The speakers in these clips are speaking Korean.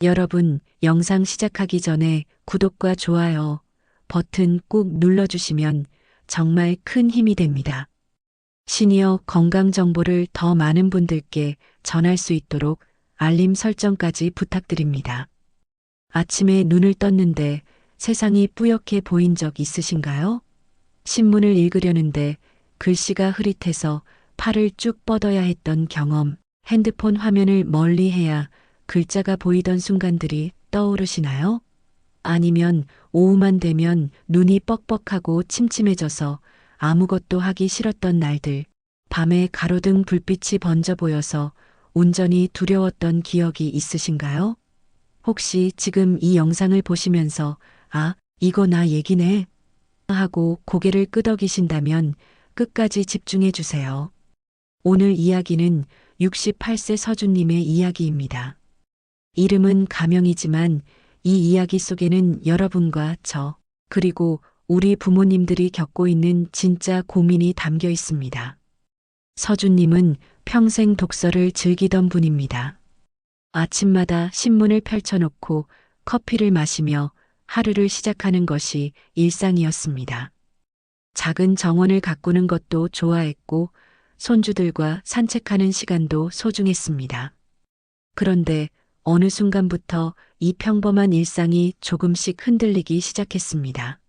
여러분, 영상 시작하기 전에 구독과 좋아요 버튼 꾹 눌러주시면 정말 큰 힘이 됩니다. 시니어 건강 정보를 더 많은 분들께 전할 수 있도록 알림 설정까지 부탁드립니다. 아침에 눈을 떴는데 세상이 뿌옇게 보인 적 있으신가요? 신문을 읽으려는데 글씨가 흐릿해서 팔을 쭉 뻗어야 했던 경험, 핸드폰 화면을 멀리해야 글자가 보이던 순간들이 떠오르시나요? 아니면 오후만 되면 눈이 뻑뻑하고 침침해져서 아무것도 하기 싫었던 날들, 밤에 가로등 불빛이 번져 보여서 온전히 두려웠던 기억이 있으신가요? 혹시 지금 이 영상을 보시면서 아, 이거 나 얘기네 하고 고개를 끄덕이신다면 끝까지 집중해 주세요. 오늘 이야기는 68세 서준님의 이야기입니다. 이름은 가명이지만 이 이야기 속에는 여러분과 저, 그리고 우리 부모님들이 겪고 있는 진짜 고민이 담겨 있습니다. 서준님은 평생 독서를 즐기던 분입니다. 아침마다 신문을 펼쳐놓고 커피를 마시며 하루를 시작하는 것이 일상이었습니다. 작은 정원을 가꾸는 것도 좋아했고 손주들과 산책하는 시간도 소중했습니다. 그런데 어느 순간부터 이 평범한 일상이 조금씩 흔들리기 시작했습니다.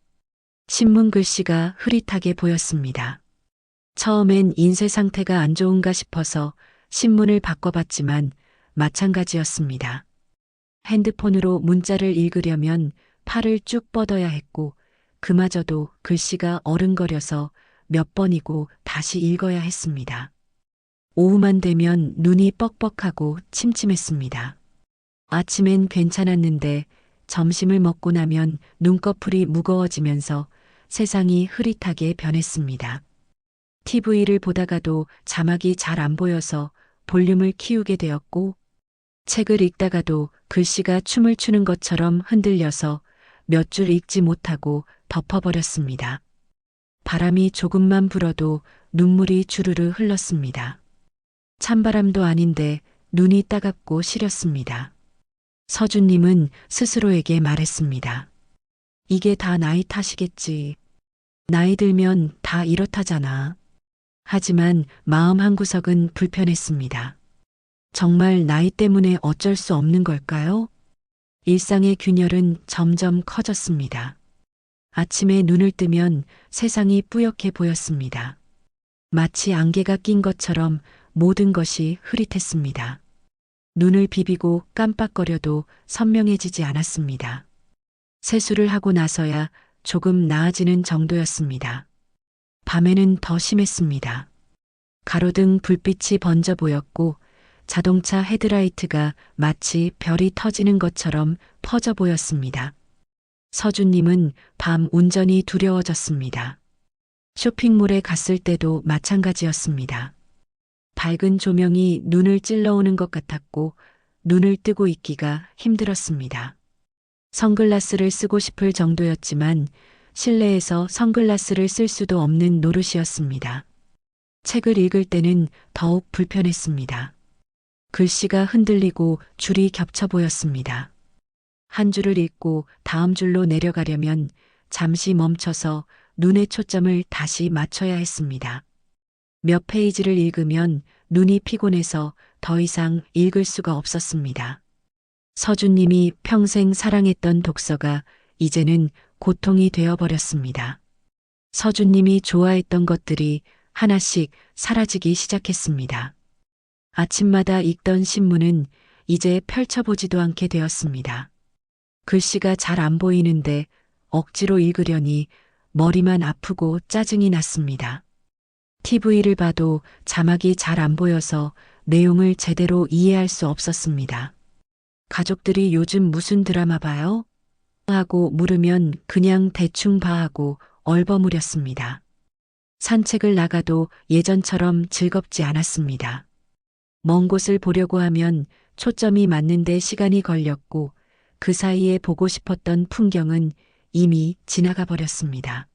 신문 글씨가 흐릿하게 보였습니다. 처음엔 인쇄 상태가 안 좋은가 싶어서 신문을 바꿔봤지만 마찬가지였습니다. 핸드폰으로 문자를 읽으려면 팔을 쭉 뻗어야 했고 그마저도 글씨가 어른거려서 몇 번이고 다시 읽어야 했습니다. 오후만 되면 눈이 뻑뻑하고 침침했습니다. 아침엔 괜찮았는데 점심을 먹고 나면 눈꺼풀이 무거워지면서 세상이 흐릿하게 변했습니다. TV를 보다가도 자막이 잘 안 보여서 볼륨을 키우게 되었고 책을 읽다가도 글씨가 춤을 추는 것처럼 흔들려서 몇 줄 읽지 못하고 덮어버렸습니다. 바람이 조금만 불어도 눈물이 주르르 흘렀습니다. 찬바람도 아닌데 눈이 따갑고 시렸습니다. 서준님은 스스로에게 말했습니다. 이게 다 나이 탓이겠지. 나이 들면 다 이렇다잖아. 하지만 마음 한구석은 불편했습니다. 정말 나이 때문에 어쩔 수 없는 걸까요? 일상의 균열은 점점 커졌습니다. 아침에 눈을 뜨면 세상이 뿌옇게 보였습니다. 마치 안개가 낀 것처럼 모든 것이 흐릿했습니다. 눈을 비비고 깜빡거려도 선명해지지 않았습니다. 세수를 하고 나서야 조금 나아지는 정도였습니다. 밤에는 더 심했습니다. 가로등 불빛이 번져 보였고 자동차 헤드라이트가 마치 별이 터지는 것처럼 퍼져 보였습니다. 서준님은 밤 운전이 두려워졌습니다. 쇼핑몰에 갔을 때도 마찬가지였습니다. 밝은 조명이 눈을 찔러오는 것 같았고 눈을 뜨고 있기가 힘들었습니다. 선글라스를 쓰고 싶을 정도였지만 실내에서 선글라스를 쓸 수도 없는 노릇이었습니다. 책을 읽을 때는 더욱 불편했습니다. 글씨가 흔들리고 줄이 겹쳐 보였습니다. 한 줄을 읽고 다음 줄로 내려가려면 잠시 멈춰서 눈의 초점을 다시 맞춰야 했습니다. 몇 페이지를 읽으면 눈이 피곤해서 더 이상 읽을 수가 없었습니다. 서준님이 평생 사랑했던 독서가 이제는 고통이 되어버렸습니다. 서준님이 좋아했던 것들이 하나씩 사라지기 시작했습니다. 아침마다 읽던 신문은 이제 펼쳐보지도 않게 되었습니다. 글씨가 잘 안 보이는데 억지로 읽으려니 머리만 아프고 짜증이 났습니다. TV를 봐도 자막이 잘 안 보여서 내용을 제대로 이해할 수 없었습니다. 가족들이 요즘 무슨 드라마 봐요? 하고 물으면 그냥 대충 봐 하고 얼버무렸습니다. 산책을 나가도 예전처럼 즐겁지 않았습니다. 먼 곳을 보려고 하면 초점이 맞는데 시간이 걸렸고 그 사이에 보고 싶었던 풍경은 이미 지나가 버렸습니다.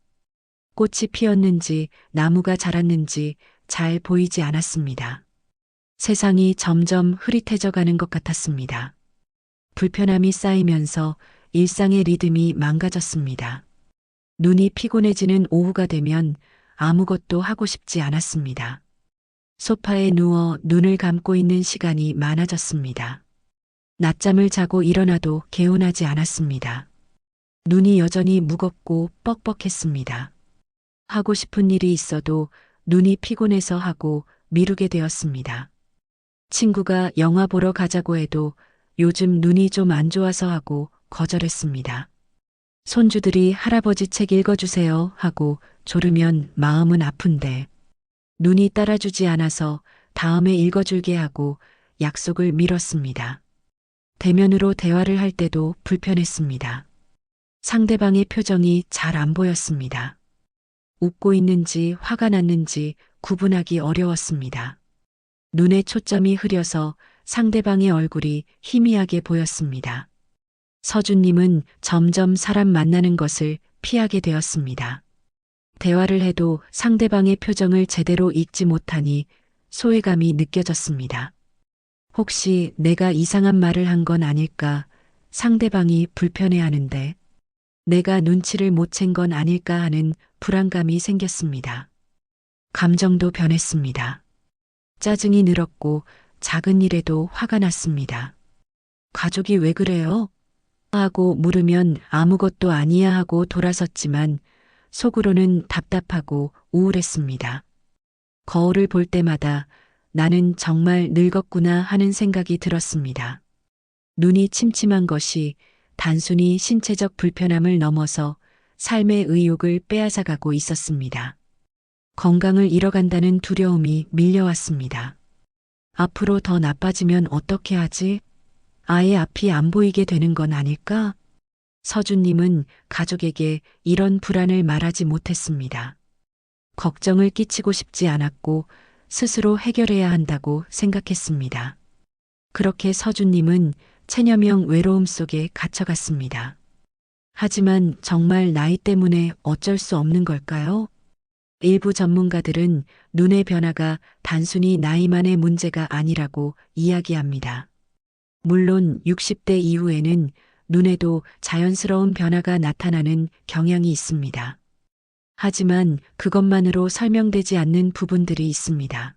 꽃이 피었는지 나무가 자랐는지 잘 보이지 않았습니다. 세상이 점점 흐릿해져 가는 것 같았습니다. 불편함이 쌓이면서 일상의 리듬이 망가졌습니다. 눈이 피곤해지는 오후가 되면 아무것도 하고 싶지 않았습니다. 소파에 누워 눈을 감고 있는 시간이 많아졌습니다. 낮잠을 자고 일어나도 개운하지 않았습니다. 눈이 여전히 무겁고 뻑뻑했습니다. 하고 싶은 일이 있어도 눈이 피곤해서 하고 미루게 되었습니다. 친구가 영화 보러 가자고 해도 요즘 눈이 좀 안 좋아서 하고 거절했습니다. 손주들이 할아버지 책 읽어주세요 하고 조르면 마음은 아픈데 눈이 따라주지 않아서 다음에 읽어줄게 하고 약속을 미뤘습니다. 대면으로 대화를 할 때도 불편했습니다. 상대방의 표정이 잘 안 보였습니다. 웃고 있는지 화가 났는지 구분하기 어려웠습니다. 눈에 초점이 흐려서 상대방의 얼굴이 희미하게 보였습니다. 서준님은 점점 사람 만나는 것을 피하게 되었습니다. 대화를 해도 상대방의 표정을 제대로 읽지 못하니 소외감이 느껴졌습니다. 혹시 내가 이상한 말을 한 건 아닐까? 상대방이 불편해하는데 내가 눈치를 못 챈 건 아닐까 하는 불안감이 생겼습니다. 감정도 변했습니다. 짜증이 늘었고 작은 일에도 화가 났습니다. 가족이 왜 그래요? 하고 물으면 아무것도 아니야 하고 돌아섰지만 속으로는 답답하고 우울했습니다. 거울을 볼 때마다 나는 정말 늙었구나 하는 생각이 들었습니다. 눈이 침침한 것이 단순히 신체적 불편함을 넘어서 삶의 의욕을 빼앗아가고 있었습니다. 건강을 잃어간다는 두려움이 밀려왔습니다. 앞으로 더 나빠지면 어떻게 하지? 아예 앞이 안 보이게 되는 건 아닐까? 서준님은 가족에게 이런 불안을 말하지 못했습니다. 걱정을 끼치고 싶지 않았고 스스로 해결해야 한다고 생각했습니다. 그렇게 서준님은 체념형 외로움 속에 갇혀갔습니다. 하지만 정말 나이 때문에 어쩔 수 없는 걸까요? 일부 전문가들은 눈의 변화가 단순히 나이만의 문제가 아니라고 이야기합니다. 물론 60대 이후에는 눈에도 자연스러운 변화가 나타나는 경향이 있습니다. 하지만 그것만으로 설명되지 않는 부분들이 있습니다.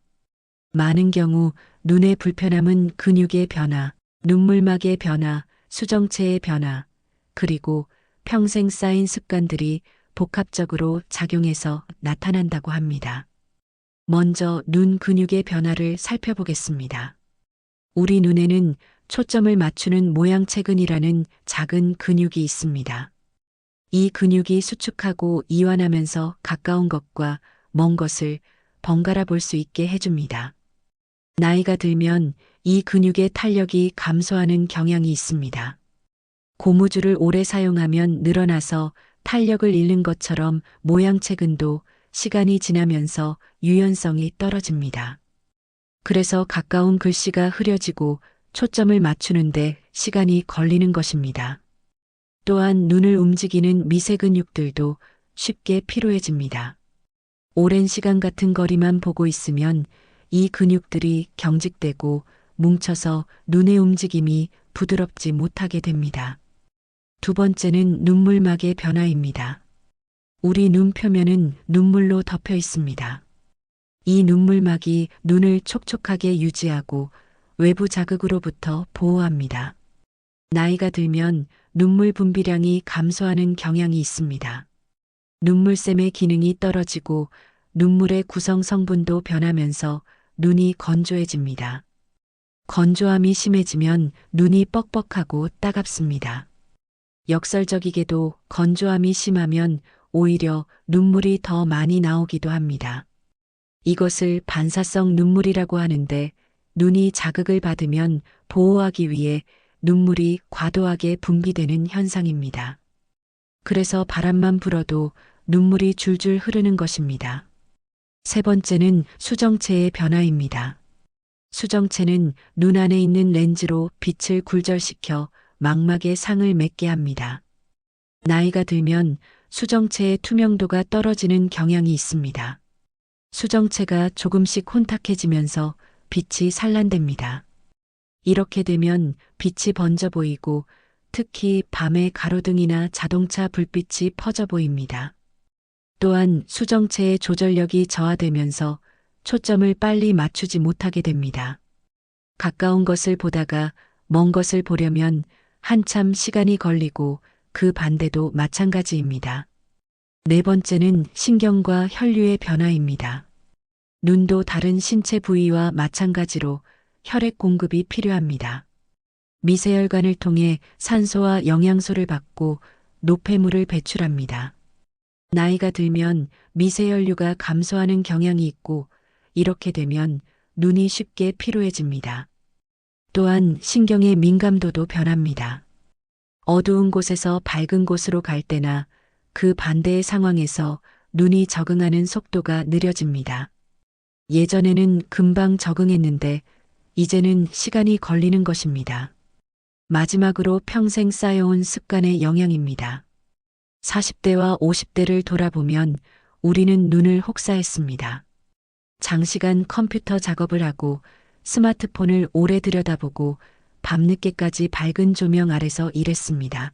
많은 경우 눈의 불편함은 근육의 변화, 눈물막의 변화, 수정체의 변화, 그리고 평생 쌓인 습관들이 복합적으로 작용해서 나타난다고 합니다. 먼저 눈 근육의 변화를 살펴보겠습니다. 우리 눈에는 초점을 맞추는 모양체근이라는 작은 근육이 있습니다. 이 근육이 수축하고 이완하면서 가까운 것과 먼 것을 번갈아 볼 수 있게 해줍니다. 나이가 들면 이 근육의 탄력이 감소하는 경향이 있습니다. 고무줄을 오래 사용하면 늘어나서 탄력을 잃는 것처럼 모양체근도 시간이 지나면서 유연성이 떨어집니다. 그래서 가까운 글씨가 흐려지고 초점을 맞추는데 시간이 걸리는 것입니다. 또한 눈을 움직이는 미세 근육들도 쉽게 피로해집니다. 오랜 시간 같은 거리만 보고 있으면 이 근육들이 경직되고 뭉쳐서 눈의 움직임이 부드럽지 못하게 됩니다. 두 번째는 눈물막의 변화입니다. 우리 눈 표면은 눈물로 덮여 있습니다. 이 눈물막이 눈을 촉촉하게 유지하고 외부 자극으로부터 보호합니다. 나이가 들면 눈물 분비량이 감소하는 경향이 있습니다. 눈물샘의 기능이 떨어지고 눈물의 구성 성분도 변하면서 눈이 건조해집니다. 건조함이 심해지면 눈이 뻑뻑하고 따갑습니다. 역설적이게도 건조함이 심하면 오히려 눈물이 더 많이 나오기도 합니다. 이것을 반사성 눈물이라고 하는데 눈이 자극을 받으면 보호하기 위해 눈물이 과도하게 분비되는 현상입니다. 그래서 바람만 불어도 눈물이 줄줄 흐르는 것입니다. 세 번째는 수정체의 변화입니다. 수정체는 눈 안에 있는 렌즈로 빛을 굴절시켜 망막에 상을 맺게 합니다. 나이가 들면 수정체의 투명도가 떨어지는 경향이 있습니다. 수정체가 조금씩 혼탁해지면서 빛이 산란됩니다. 이렇게 되면 빛이 번져 보이고 특히 밤에 가로등이나 자동차 불빛이 퍼져 보입니다. 또한 수정체의 조절력이 저하되면서 초점을 빨리 맞추지 못하게 됩니다. 가까운 것을 보다가 먼 것을 보려면 한참 시간이 걸리고 그 반대도 마찬가지입니다. 네 번째는 신경과 혈류의 변화입니다. 눈도 다른 신체 부위와 마찬가지로 혈액 공급이 필요합니다. 미세혈관을 통해 산소와 영양소를 받고 노폐물을 배출합니다. 나이가 들면 미세혈류가 감소하는 경향이 있고 이렇게 되면 눈이 쉽게 피로해집니다. 또한 신경의 민감도도 변합니다. 어두운 곳에서 밝은 곳으로 갈 때나 그 반대의 상황에서 눈이 적응하는 속도가 느려집니다. 예전에는 금방 적응했는데 이제는 시간이 걸리는 것입니다. 마지막으로 평생 쌓여온 습관의 영향입니다. 40대와 50대를 돌아보면 우리는 눈을 혹사했습니다. 장시간 컴퓨터 작업을 하고 스마트폰을 오래 들여다보고 밤늦게까지 밝은 조명 아래서 일했습니다.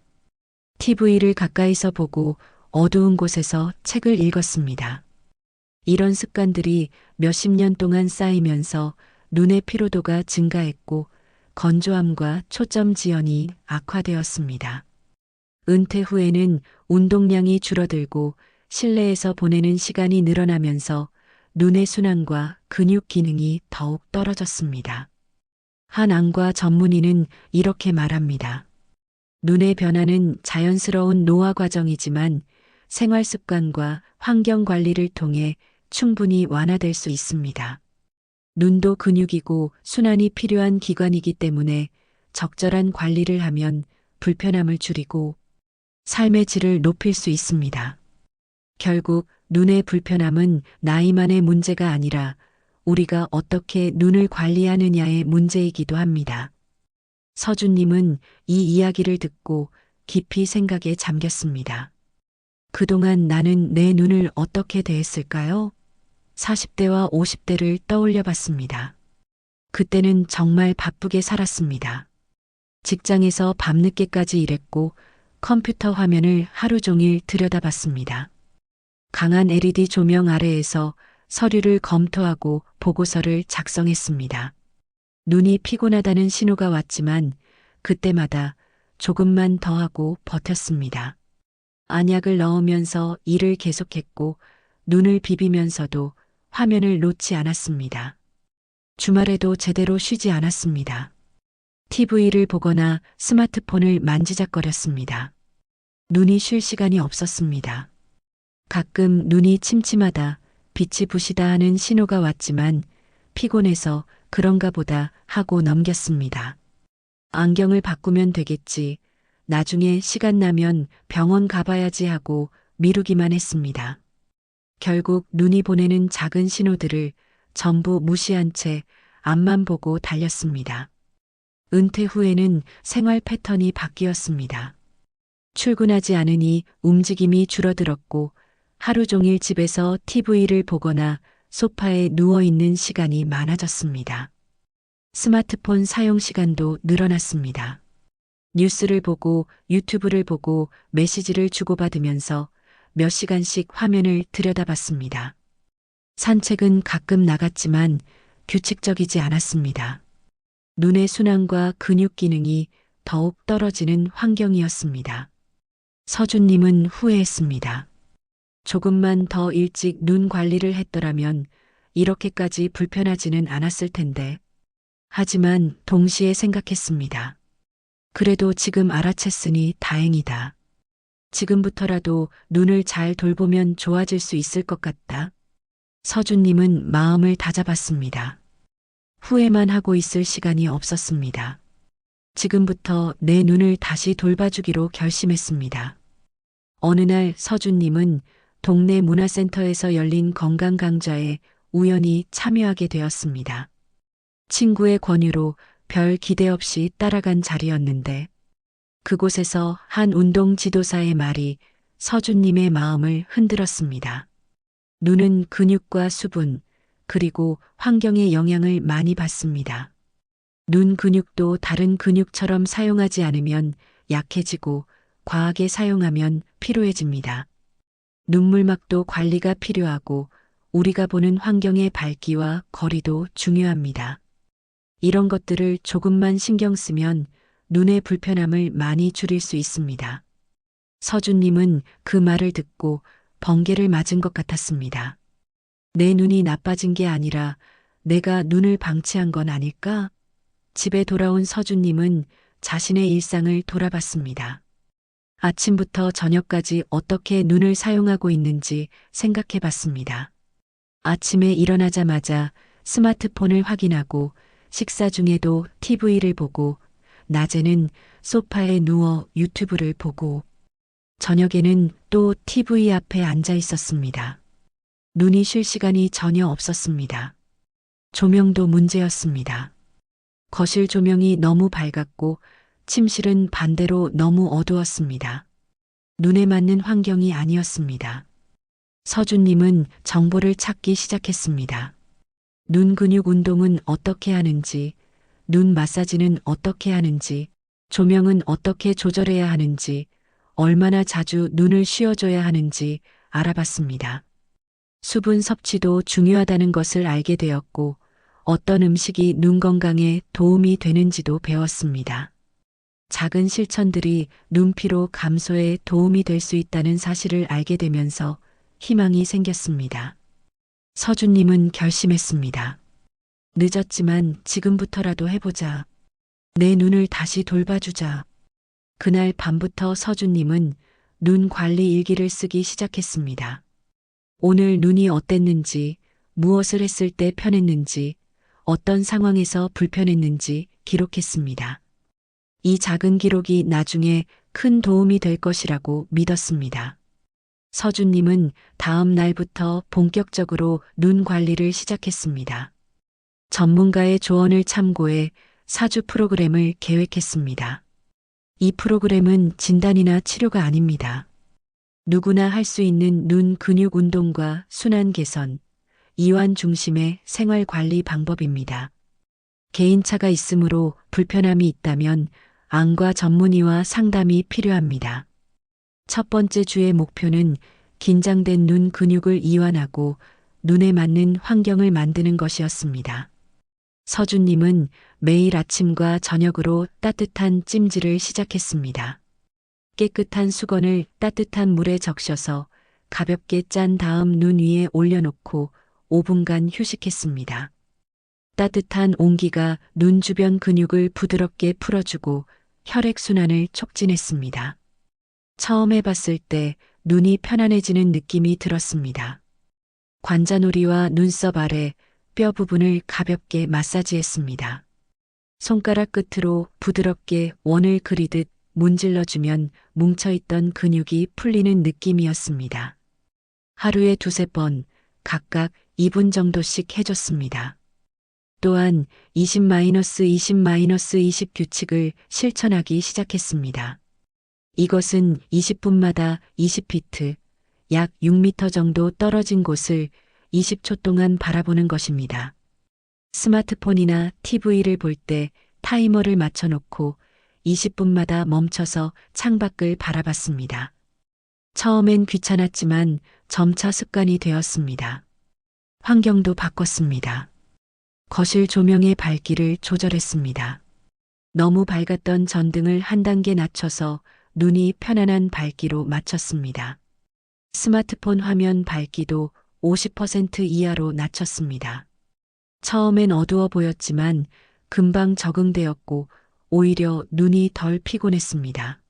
TV를 가까이서 보고 어두운 곳에서 책을 읽었습니다. 이런 습관들이 몇십 년 동안 쌓이면서 눈의 피로도가 증가했고 건조함과 초점 지연이 악화되었습니다. 은퇴 후에는 운동량이 줄어들고 실내에서 보내는 시간이 늘어나면서 눈의 순환과 근육 기능이 더욱 떨어졌습니다. 한 안과 전문의는 이렇게 말합니다. 눈의 변화는 자연스러운 노화 과정이지만 생활 습관과 환경 관리를 통해 충분히 완화될 수 있습니다. 눈도 근육이고 순환이 필요한 기관이기 때문에 적절한 관리를 하면 불편함을 줄이고 삶의 질을 높일 수 있습니다. 결국 눈의 불편함은 나이만의 문제가 아니라 우리가 어떻게 눈을 관리하느냐의 문제이기도 합니다. 서준님은 이 이야기를 듣고 깊이 생각에 잠겼습니다. 그동안 나는 내 눈을 어떻게 대했을까요? 40대와 50대를 떠올려 봤습니다. 그때는 정말 바쁘게 살았습니다. 직장에서 밤늦게까지 일했고 컴퓨터 화면을 하루 종일 들여다봤습니다. 강한 LED 조명 아래에서 서류를 검토하고 보고서를 작성했습니다. 눈이 피곤하다는 신호가 왔지만 그때마다 조금만 더 하고 버텼습니다. 안약을 넣으면서 일을 계속했고 눈을 비비면서도 화면을 놓지 않았습니다. 주말에도 제대로 쉬지 않았습니다. TV를 보거나 스마트폰을 만지작거렸습니다. 눈이 쉴 시간이 없었습니다. 가끔 눈이 침침하다, 빛이 부시다 하는 신호가 왔지만 피곤해서 그런가 보다 하고 넘겼습니다. 안경을 바꾸면 되겠지. 나중에 시간 나면 병원 가봐야지 하고 미루기만 했습니다. 결국 눈이 보내는 작은 신호들을 전부 무시한 채 앞만 보고 달렸습니다. 은퇴 후에는 생활 패턴이 바뀌었습니다. 출근하지 않으니 움직임이 줄어들었고 하루 종일 집에서 TV를 보거나 소파에 누워있는 시간이 많아졌습니다. 스마트폰 사용 시간도 늘어났습니다. 뉴스를 보고 유튜브를 보고 메시지를 주고받으면서 몇 시간씩 화면을 들여다봤습니다. 산책은 가끔 나갔지만 규칙적이지 않았습니다. 눈의 순환과 근육 기능이 더욱 떨어지는 환경이었습니다. 서준님은 후회했습니다. 조금만 더 일찍 눈 관리를 했더라면 이렇게까지 불편하지는 않았을 텐데. 하지만 동시에 생각했습니다. 그래도 지금 알아챘으니 다행이다. 지금부터라도 눈을 잘 돌보면 좋아질 수 있을 것 같다. 서준님은 마음을 다잡았습니다. 후회만 하고 있을 시간이 없었습니다. 지금부터 내 눈을 다시 돌봐주기로 결심했습니다. 어느 날 서준님은 동네 문화센터에서 열린 건강 강좌에 우연히 참여하게 되었습니다. 친구의 권유로 별 기대 없이 따라간 자리였는데 그곳에서 한 운동 지도사의 말이 서준님의 마음을 흔들었습니다. 눈은 근육과 수분, 그리고 환경의 영향을 많이 받습니다. 눈 근육도 다른 근육처럼 사용하지 않으면 약해지고 과하게 사용하면 피로해집니다. 눈물막도 관리가 필요하고 우리가 보는 환경의 밝기와 거리도 중요합니다. 이런 것들을 조금만 신경 쓰면 눈의 불편함을 많이 줄일 수 있습니다. 서준님은 그 말을 듣고 번개를 맞은 것 같았습니다. 내 눈이 나빠진 게 아니라 내가 눈을 방치한 건 아닐까? 집에 돌아온 서준님은 자신의 일상을 돌아봤습니다. 아침부터 저녁까지 어떻게 눈을 사용하고 있는지 생각해 봤습니다. 아침에 일어나자마자 스마트폰을 확인하고 식사 중에도 TV를 보고 낮에는 소파에 누워 유튜브를 보고 저녁에는 또 TV 앞에 앉아 있었습니다. 눈이 쉴 시간이 전혀 없었습니다. 조명도 문제였습니다. 거실 조명이 너무 밝았고 침실은 반대로 너무 어두웠습니다. 눈에 맞는 환경이 아니었습니다. 서준님은 정보를 찾기 시작했습니다. 눈 근육 운동은 어떻게 하는지, 눈 마사지는 어떻게 하는지, 조명은 어떻게 조절해야 하는지, 얼마나 자주 눈을 쉬어줘야 하는지 알아봤습니다. 수분 섭취도 중요하다는 것을 알게 되었고, 어떤 음식이 눈 건강에 도움이 되는지도 배웠습니다. 작은 실천들이 눈피로 감소에 도움이 될 수 있다는 사실을 알게 되면서 희망이 생겼습니다. 서준님은 결심했습니다. 늦었지만 지금부터라도 해보자. 내 눈을 다시 돌봐주자. 그날 밤부터 서준님은 눈 관리 일기를 쓰기 시작했습니다. 오늘 눈이 어땠는지, 무엇을 했을 때 편했는지, 어떤 상황에서 불편했는지 기록했습니다. 이 작은 기록이 나중에 큰 도움이 될 것이라고 믿었습니다. 서준님은 다음 날부터 본격적으로 눈 관리를 시작했습니다. 전문가의 조언을 참고해 4주 프로그램을 계획했습니다. 이 프로그램은 진단이나 치료가 아닙니다. 누구나 할 수 있는 눈 근육 운동과 순환 개선, 이완 중심의 생활 관리 방법입니다. 개인차가 있으므로 불편함이 있다면 안과 전문의와 상담이 필요합니다. 첫 번째 주의 목표는 긴장된 눈 근육을 이완하고 눈에 맞는 환경을 만드는 것이었습니다. 서준님은 매일 아침과 저녁으로 따뜻한 찜질을 시작했습니다. 깨끗한 수건을 따뜻한 물에 적셔서 가볍게 짠 다음 눈 위에 올려놓고 5분간 휴식했습니다. 따뜻한 온기가 눈 주변 근육을 부드럽게 풀어주고 혈액순환을 촉진했습니다. 처음 해봤을 때 눈이 편안해지는 느낌이 들었습니다. 관자놀이와 눈썹 아래 뼈 부분을 가볍게 마사지했습니다. 손가락 끝으로 부드럽게 원을 그리듯 문질러주면 뭉쳐있던 근육이 풀리는 느낌이었습니다. 하루에 2~3번 각각 2분 정도씩 해줬습니다. 또한 20-20-20 규칙을 실천하기 시작했습니다. 이것은 20분마다 20피트, 약 6m 정도 떨어진 곳을 20초 동안 바라보는 것입니다. 스마트폰이나 TV를 볼 때 타이머를 맞춰놓고 20분마다 멈춰서 창밖을 바라봤습니다. 처음엔 귀찮았지만 점차 습관이 되었습니다. 환경도 바꿨습니다. 거실 조명의 밝기를 조절했습니다. 너무 밝았던 전등을 한 단계 낮춰서 눈이 편안한 밝기로 맞췄습니다. 스마트폰 화면 밝기도 50% 이하로 낮췄습니다. 처음엔 어두워 보였지만 금방 적응되었고 오히려 눈이 덜 피곤했습니다.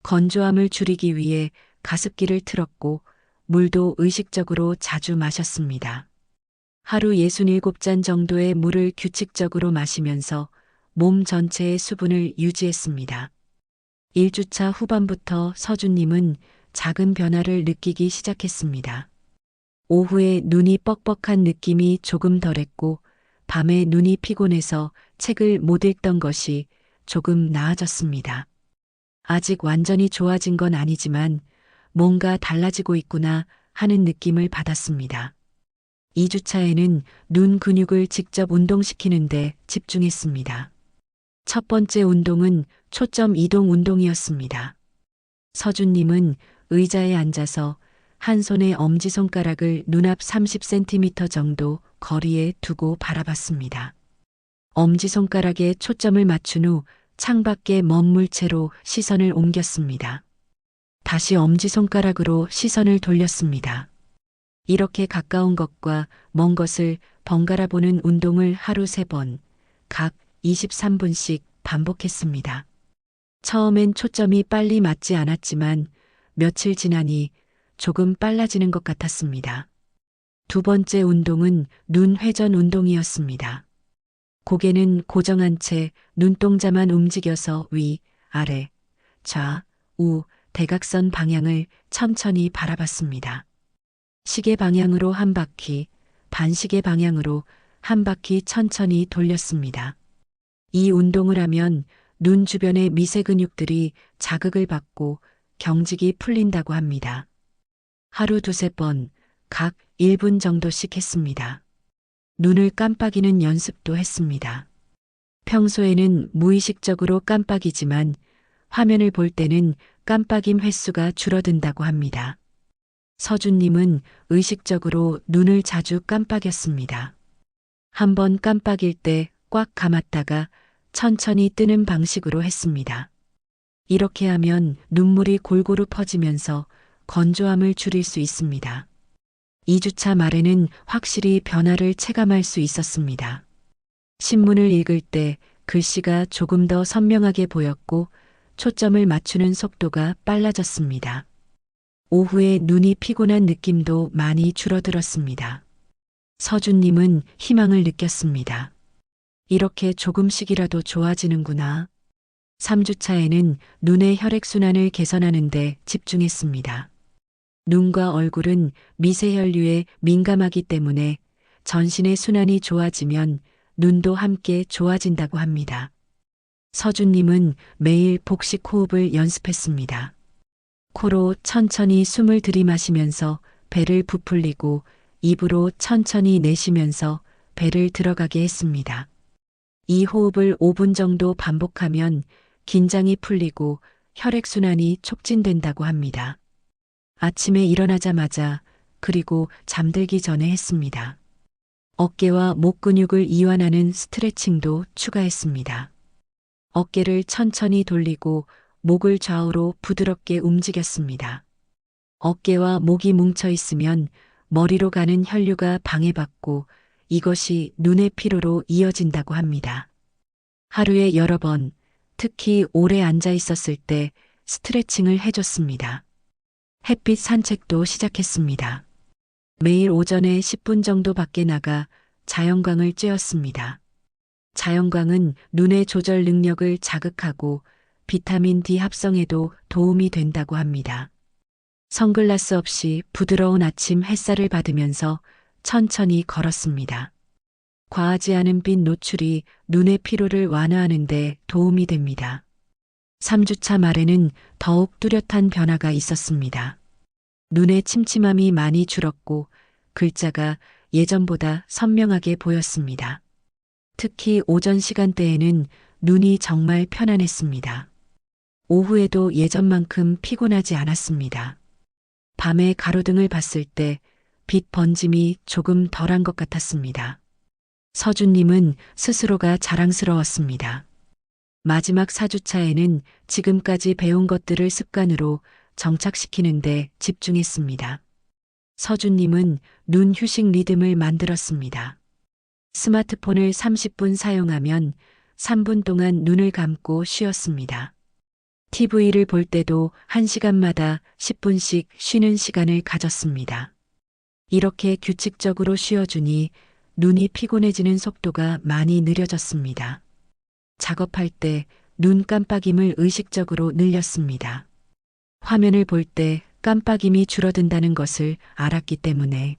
건조함을 줄이기 위해 가습기를 틀었고 물도 의식적으로 자주 마셨습니다. 하루 67잔 정도의 물을 규칙적으로 마시면서 몸 전체의 수분을 유지했습니다. 1주차 후반부터 서준님은 작은 변화를 느끼기 시작했습니다. 오후에 눈이 뻑뻑한 느낌이 조금 덜했고 밤에 눈이 피곤해서 책을 못 읽던 것이 조금 나아졌습니다. 아직 완전히 좋아진 건 아니지만 뭔가 달라지고 있구나 하는 느낌을 받았습니다. 2주차에는 눈 근육을 직접 운동시키는데 집중했습니다. 첫 번째 운동은 초점 이동 운동이었습니다. 서준님은 의자에 앉아서 한 손의 엄지손가락을 눈앞 30cm 정도 거리에 두고 바라봤습니다. 엄지손가락에 초점을 맞춘 후 창밖에 먼 물체로 시선을 옮겼습니다. 다시 엄지손가락으로 시선을 돌렸습니다. 이렇게 가까운 것과 먼 것을 번갈아 보는 운동을 하루 3번, 각 23분씩 반복했습니다. 처음엔 초점이 빨리 맞지 않았지만 며칠 지나니 조금 빨라지는 것 같았습니다. 두 번째 운동은 눈 회전 운동이었습니다. 고개는 고정한 채 눈동자만 움직여서 위, 아래, 좌, 우, 대각선 방향을 천천히 바라봤습니다. 시계 방향으로 한 바퀴, 반시계 방향으로 한 바퀴 천천히 돌렸습니다. 이 운동을 하면 눈 주변의 미세 근육들이 자극을 받고 경직이 풀린다고 합니다. 하루 2~3번, 각 1분 정도씩 했습니다. 눈을 깜빡이는 연습도 했습니다. 평소에는 무의식적으로 깜빡이지만 화면을 볼 때는 깜빡임 횟수가 줄어든다고 합니다. 서준님은 의식적으로 눈을 자주 깜빡였습니다. 한번 깜빡일 때 꽉 감았다가 천천히 뜨는 방식으로 했습니다. 이렇게 하면 눈물이 골고루 퍼지면서 건조함을 줄일 수 있습니다. 2주차 말에는 확실히 변화를 체감할 수 있었습니다. 신문을 읽을 때 글씨가 조금 더 선명하게 보였고 초점을 맞추는 속도가 빨라졌습니다. 오후에 눈이 피곤한 느낌도 많이 줄어들었습니다. 서준님은 희망을 느꼈습니다. 이렇게 조금씩이라도 좋아지는구나. 3주차에는 눈의 혈액순환을 개선하는 데 집중했습니다. 눈과 얼굴은 미세혈류에 민감하기 때문에 전신의 순환이 좋아지면 눈도 함께 좋아진다고 합니다. 서준님은 매일 복식 호흡을 연습했습니다. 코로 천천히 숨을 들이마시면서 배를 부풀리고 입으로 천천히 내쉬면서 배를 들어가게 했습니다. 이 호흡을 5분 정도 반복하면 긴장이 풀리고 혈액순환이 촉진된다고 합니다. 아침에 일어나자마자 그리고 잠들기 전에 했습니다. 어깨와 목 근육을 이완하는 스트레칭도 추가했습니다. 어깨를 천천히 돌리고 목을 좌우로 부드럽게 움직였습니다. 어깨와 목이 뭉쳐 있으면 머리로 가는 혈류가 방해받고 이것이 눈의 피로로 이어진다고 합니다. 하루에 여러 번, 특히 오래 앉아 있었을 때 스트레칭을 해줬습니다. 햇빛 산책도 시작했습니다. 매일 오전에 10분 정도 밖에 나가 자연광을 쬐었습니다. 자연광은 눈의 조절 능력을 자극하고 비타민 D 합성에도 도움이 된다고 합니다. 선글라스 없이 부드러운 아침 햇살을 받으면서 천천히 걸었습니다. 과하지 않은 빛 노출이 눈의 피로를 완화하는 데 도움이 됩니다. 3주차 말에는 더욱 뚜렷한 변화가 있었습니다. 눈의 침침함이 많이 줄었고 글자가 예전보다 선명하게 보였습니다. 특히 오전 시간대에는 눈이 정말 편안했습니다. 오후에도 예전만큼 피곤하지 않았습니다. 밤에 가로등을 봤을 때 빛 번짐이 조금 덜한 것 같았습니다. 서준님은 스스로가 자랑스러웠습니다. 마지막 4주차에는 지금까지 배운 것들을 습관으로 정착시키는 데 집중했습니다. 서준님은 눈 휴식 리듬을 만들었습니다. 스마트폰을 30분 사용하면 3분 동안 눈을 감고 쉬었습니다. TV를 볼 때도 1시간마다 10분씩 쉬는 시간을 가졌습니다. 이렇게 규칙적으로 쉬어주니 눈이 피곤해지는 속도가 많이 느려졌습니다. 작업할 때 눈 깜빡임을 의식적으로 늘렸습니다. 화면을 볼 때 깜빡임이 줄어든다는 것을 알았기 때문에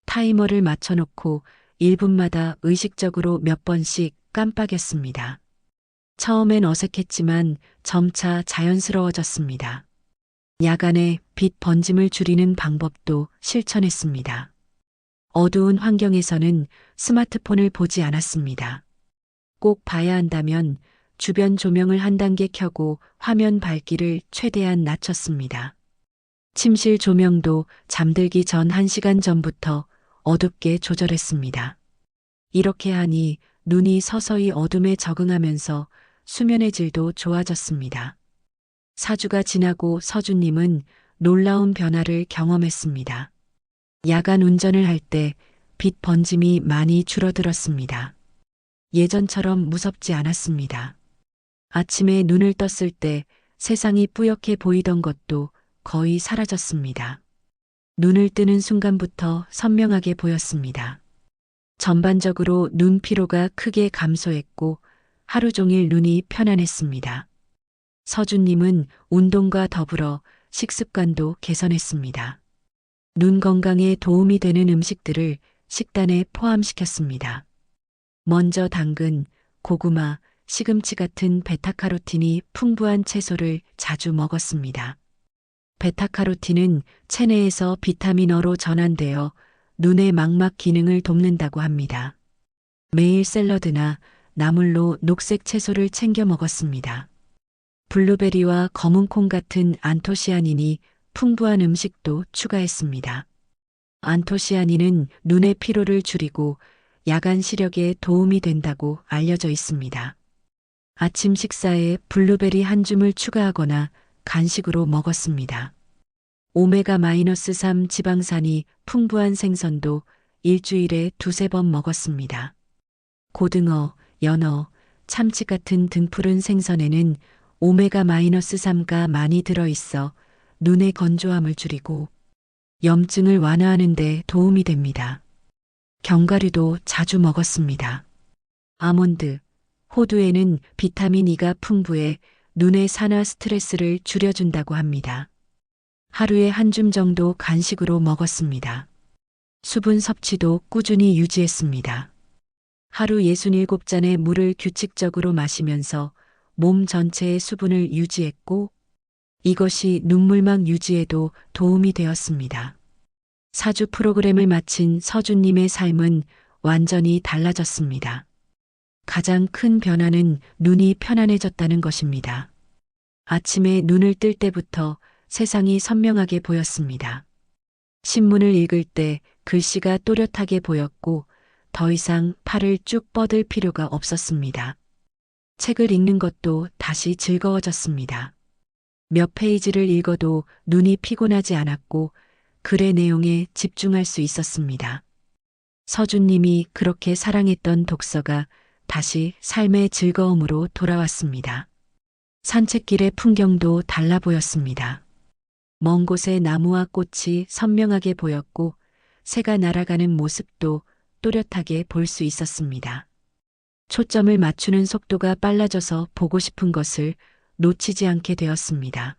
타이머를 맞춰놓고 1분마다 의식적으로 몇 번씩 깜빡였습니다. 처음엔 어색했지만 점차 자연스러워졌습니다. 야간에 빛 번짐을 줄이는 방법도 실천했습니다. 어두운 환경에서는 스마트폰을 보지 않았습니다. 꼭 봐야 한다면 주변 조명을 한 단계 켜고 화면 밝기를 최대한 낮췄습니다. 침실 조명도 잠들기 전 1시간 전부터 어둡게 조절했습니다. 이렇게 하니 눈이 서서히 어둠에 적응하면서 수면의 질도 좋아졌습니다. 4주가 지나고 서준님은 놀라운 변화를 경험했습니다. 야간 운전을 할 때 빛 번짐이 많이 줄어들었습니다. 예전처럼 무섭지 않았습니다. 아침에 눈을 떴을 때 세상이 뿌옇게 보이던 것도 거의 사라졌습니다. 눈을 뜨는 순간부터 선명하게 보였습니다. 전반적으로 눈 피로가 크게 감소했고 하루 종일 눈이 편안했습니다. 서준님은 운동과 더불어 식습관도 개선했습니다. 눈 건강에 도움이 되는 음식들을 식단에 포함시켰습니다. 먼저 당근, 고구마, 시금치 같은 베타카로틴이 풍부한 채소를 자주 먹었습니다. 베타카로틴은 체내에서 비타민어로 전환되어 눈의 망막 기능을 돕는다고 합니다. 매일 샐러드나 나물로 녹색 채소를 챙겨 먹었습니다. 블루베리와 검은콩 같은 안토시아닌이 풍부한 음식도 추가했습니다. 안토시아닌은 눈의 피로를 줄이고 야간 시력에 도움이 된다고 알려져 있습니다. 아침 식사에 블루베리 한 줌을 추가하거나 간식으로 먹었습니다. 오메가-3 지방산이 풍부한 생선도 일주일에 2~3번 먹었습니다. 고등어, 연어, 참치 같은 등푸른 생선에는 오메가-3가 많이 들어있어 눈의 건조함을 줄이고 염증을 완화하는 데 도움이 됩니다. 견과류도 자주 먹었습니다. 아몬드, 호두에는 비타민 E가 풍부해 눈의 산화 스트레스를 줄여준다고 합니다. 하루에 한 줌 정도 간식으로 먹었습니다. 수분 섭취도 꾸준히 유지했습니다. 하루 67잔의 물을 규칙적으로 마시면서 몸 전체의 수분을 유지했고 이것이 눈물망 유지에도 도움이 되었습니다. 4주 프로그램을 마친 서준님의 삶은 완전히 달라졌습니다. 가장 큰 변화는 눈이 편안해졌다는 것입니다. 아침에 눈을 뜰 때부터 세상이 선명하게 보였습니다. 신문을 읽을 때 글씨가 또렷하게 보였고 더 이상 팔을 쭉 뻗을 필요가 없었습니다. 책을 읽는 것도 다시 즐거워졌습니다. 몇 페이지를 읽어도 눈이 피곤하지 않았고 글의 내용에 집중할 수 있었습니다. 서준님이 그렇게 사랑했던 독서가 다시 삶의 즐거움으로 돌아왔습니다. 산책길의 풍경도 달라 보였습니다. 먼 곳에 나무와 꽃이 선명하게 보였고 새가 날아가는 모습도 또렷하게 볼 수 있었습니다. 초점을 맞추는 속도가 빨라져서 보고 싶은 것을 놓치지 않게 되었습니다.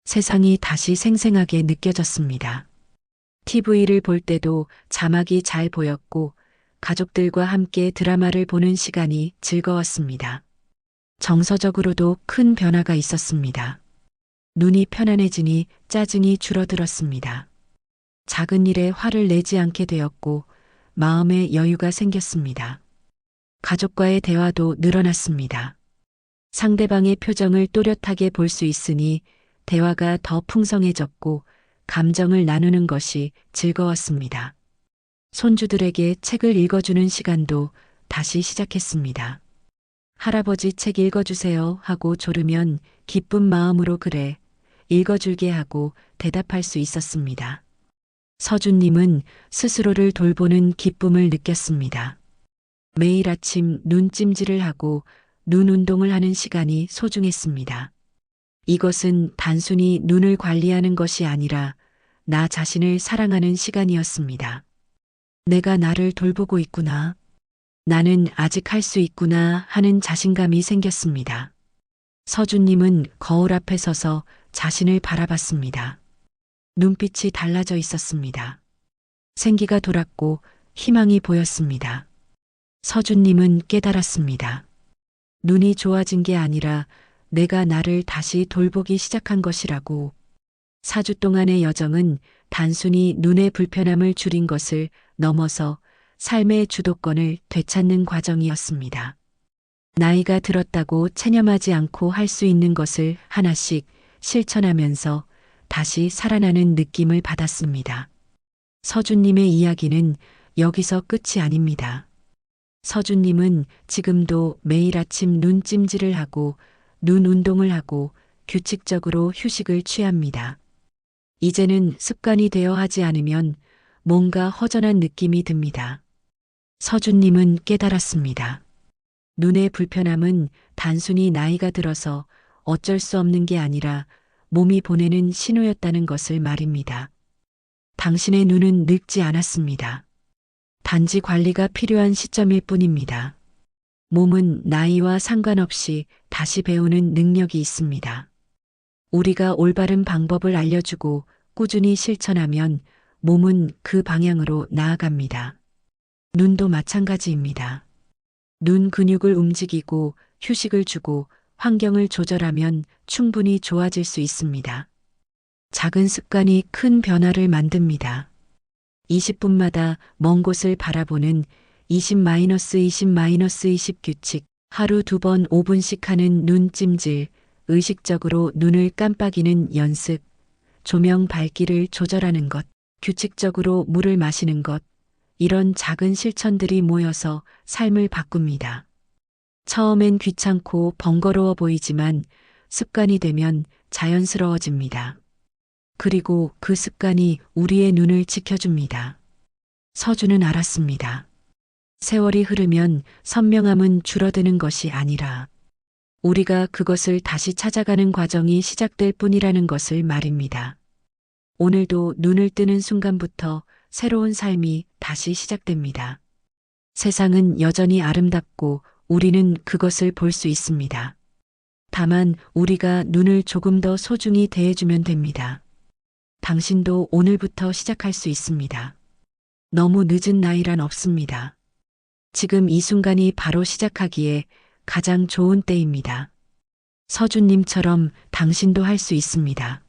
세상이 다시 생생하게 느껴졌습니다. TV를 볼 때도 자막이 잘 보였고 가족들과 함께 드라마를 보는 시간이 즐거웠습니다. 정서적으로도 큰 변화가 있었습니다. 눈이 편안해지니 짜증이 줄어들었습니다. 작은 일에 화를 내지 않게 되었고 마음의 여유가 생겼습니다. 가족과의 대화도 늘어났습니다. 상대방의 표정을 또렷하게 볼 수 있으니 대화가 더 풍성해졌고 감정을 나누는 것이 즐거웠습니다. 손주들에게 책을 읽어주는 시간도 다시 시작했습니다. 할아버지 책 읽어주세요 하고 조르면 기쁜 마음으로 그래, 읽어줄게 하고 대답할 수 있었습니다. 서준님은 스스로를 돌보는 기쁨을 느꼈습니다. 매일 아침 눈찜질을 하고 눈 운동을 하는 시간이 소중했습니다. 이것은 단순히 눈을 관리하는 것이 아니라 나 자신을 사랑하는 시간이었습니다. 내가 나를 돌보고 있구나. 나는 아직 할 수 있구나 하는 자신감이 생겼습니다. 서준님은 거울 앞에 서서 자신을 바라봤습니다. 눈빛이 달라져 있었습니다. 생기가 돌았고 희망이 보였습니다. 서준님은 깨달았습니다. 눈이 좋아진 게 아니라 내가 나를 다시 돌보기 시작한 것이라고. 4주 동안의 여정은 단순히 눈의 불편함을 줄인 것을 넘어서 삶의 주도권을 되찾는 과정이었습니다. 나이가 들었다고 체념하지 않고 할 수 있는 것을 하나씩 실천하면서 다시 살아나는 느낌을 받았습니다. 서준님의 이야기는 여기서 끝이 아닙니다. 서준님은 지금도 매일 아침 눈찜질을 하고 눈 운동을 하고 규칙적으로 휴식을 취합니다. 이제는 습관이 되어 하지 않으면 뭔가 허전한 느낌이 듭니다. 서준님은 깨달았습니다. 눈의 불편함은 단순히 나이가 들어서 어쩔 수 없는 게 아니라 몸이 보내는 신호였다는 것을 말입니다. 당신의 눈은 늙지 않았습니다. 단지 관리가 필요한 시점일 뿐입니다. 몸은 나이와 상관없이 다시 배우는 능력이 있습니다. 우리가 올바른 방법을 알려주고 꾸준히 실천하면 몸은 그 방향으로 나아갑니다. 눈도 마찬가지입니다. 눈 근육을 움직이고 휴식을 주고 환경을 조절하면 충분히 좋아질 수 있습니다. 작은 습관이 큰 변화를 만듭니다. 20분마다 먼 곳을 바라보는 20-20-20 규칙, 하루 2번 5분씩 하는 눈찜질, 의식적으로 눈을 깜빡이는 연습, 조명 밝기를 조절하는 것, 규칙적으로 물을 마시는 것, 이런 작은 실천들이 모여서 삶을 바꿉니다. 처음엔 귀찮고 번거로워 보이지만 습관이 되면 자연스러워집니다. 그리고 그 습관이 우리의 눈을 지켜줍니다. 서준은 알았습니다. 세월이 흐르면 선명함은 줄어드는 것이 아니라 우리가 그것을 다시 찾아가는 과정이 시작될 뿐이라는 것을 말입니다. 오늘도 눈을 뜨는 순간부터 새로운 삶이 다시 시작됩니다. 세상은 여전히 아름답고 우리는 그것을 볼 수 있습니다. 다만 우리가 눈을 조금 더 소중히 대해주면 됩니다. 당신도 오늘부터 시작할 수 있습니다. 너무 늦은 나이란 없습니다. 지금 이 순간이 바로 시작하기에 가장 좋은 때입니다. 서준님처럼 당신도 할 수 있습니다.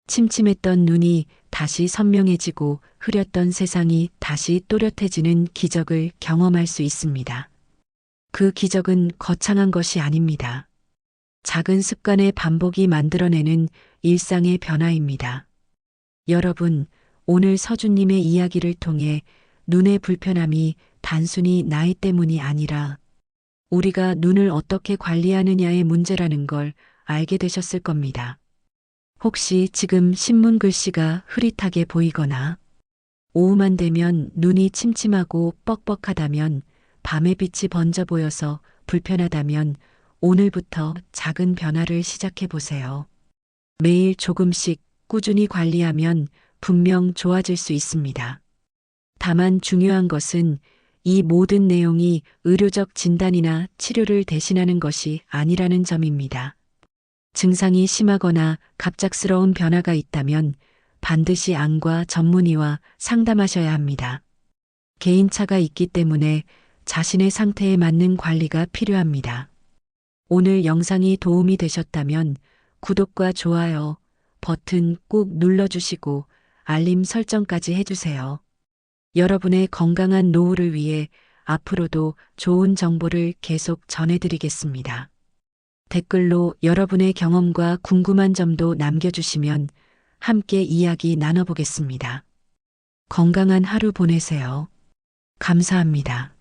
침침했던 눈이 다시 선명해지고 흐렸던 세상이 다시 또렷해지는 기적을 경험할 수 있습니다. 그 기적은 거창한 것이 아닙니다. 작은 습관의 반복이 만들어내는 일상의 변화입니다. 여러분, 오늘 서준님의 이야기를 통해 눈의 불편함이 단순히 나이 때문이 아니라 우리가 눈을 어떻게 관리하느냐의 문제라는 걸 알게 되셨을 겁니다. 혹시 지금 신문 글씨가 흐릿하게 보이거나 오후만 되면 눈이 침침하고 뻑뻑하다면 밤의 빛이 번져 보여서 불편하다면 오늘부터 작은 변화를 시작해 보세요. 매일 조금씩 꾸준히 관리하면 분명 좋아질 수 있습니다. 다만 중요한 것은 이 모든 내용이 의료적 진단이나 치료를 대신하는 것이 아니라는 점입니다. 증상이 심하거나 갑작스러운 변화가 있다면 반드시 안과 전문의와 상담하셔야 합니다. 개인차가 있기 때문에 자신의 상태에 맞는 관리가 필요합니다. 오늘 영상이 도움이 되셨다면 구독과 좋아요 버튼 꼭 눌러주시고 알림 설정까지 해주세요. 여러분의 건강한 노후를 위해 앞으로도 좋은 정보를 계속 전해드리겠습니다. 댓글로 여러분의 경험과 궁금한 점도 남겨주시면 함께 이야기 나눠보겠습니다. 건강한 하루 보내세요. 감사합니다.